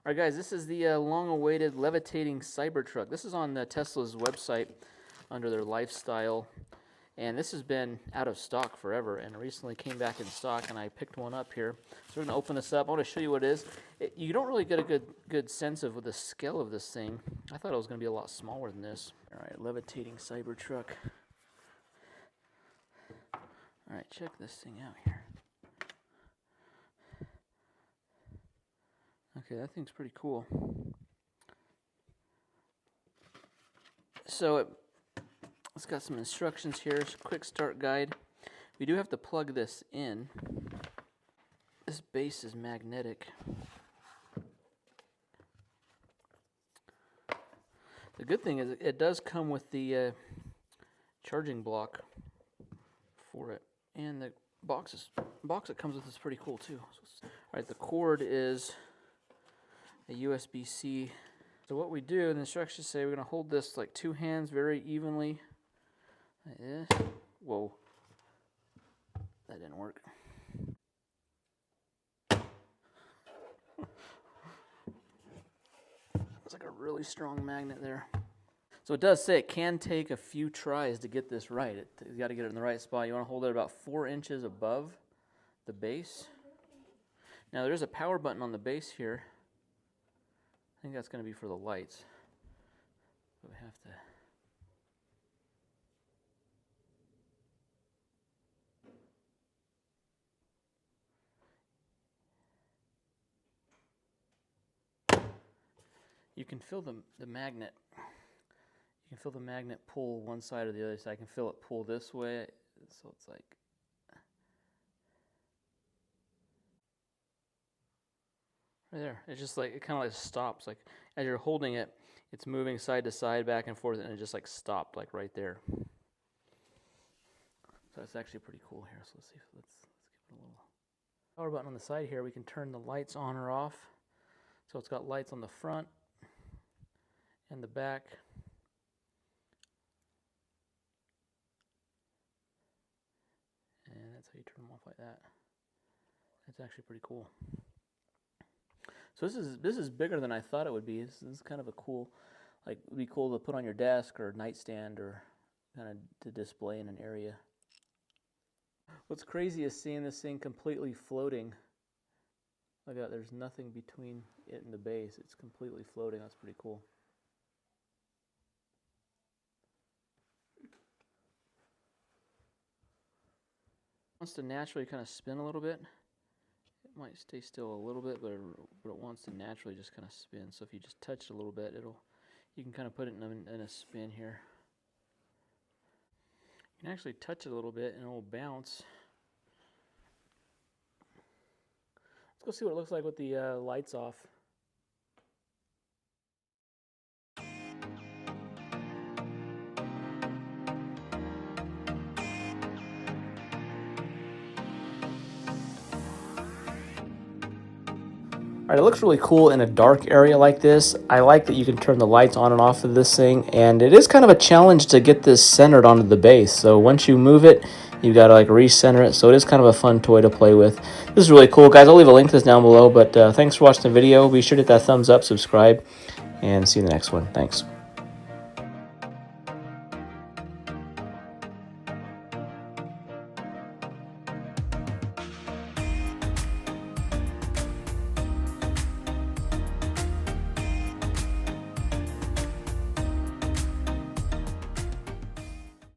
Alright guys, this is the long-awaited Levitating Cybertruck. This is on Tesla's website under their lifestyle, and this has been out of stock forever and recently came back in stock, and I picked one up here. So we're going to open this up. I want to show you what it is. You don't really get a good sense of the scale of this thing. I thought it was going to be a lot smaller than this. Alright, Levitating Cybertruck. Alright, check this thing out here. Okay, that thing's pretty cool. So it's got some instructions here, quick start guide. We do have to plug this in. This base is magnetic. The good thing is it does come with the charging block for it, and the box it comes with is pretty cool too. All right, the cord is a USB-C. So what we do, the instructions say we're going to hold this like two hands very evenly. Like this. Whoa. That didn't work. It's like a really strong magnet there. So it does say it can take a few tries to get this right. You got to get it in the right spot. You want to hold it about 4 inches above the base. Now there's a power button on the base here. I think that's going to be for the lights. But we have to... You can feel the magnet. You can feel the magnet pull one side or the other side. I can feel it pull this way, so it's like... Right there. It's just like, it kind of like stops. Like as you're holding it, it's moving side to side, back and forth, and it just like stopped like right there. So it's actually pretty cool here. So let's see. Let's give it a little power button on the side here. We can turn the lights on or off. So it's got lights on the front and the back. And that's how you turn them off like that. That's actually pretty cool. So this is bigger than I thought it would be. This is kind of a cool, like, it'd be cool to put on your desk or nightstand or kind of to display in an area. What's crazy is seeing this thing completely floating. Look at that, there's nothing between it and the base. It's completely floating. That's pretty cool. It wants to naturally kind of spin a little bit. It might stay still a little bit, but it wants to naturally just kind of spin. So if you just touch it a little bit, you can kind of put it in a spin here. You can actually touch it a little bit and it will bounce. Let's go see what it looks like with the lights off. Alright, it looks really cool in a dark area like this. I like that you can turn the lights on and off of this thing, and it is kind of a challenge to get this centered onto the base. So once you move it, you've got to like recenter it. So it is kind of a fun toy to play with. This is really cool, guys. I'll leave a link to this down below, but thanks for watching the video. Be sure to hit that thumbs up, subscribe, and see you in the next one. Thanks.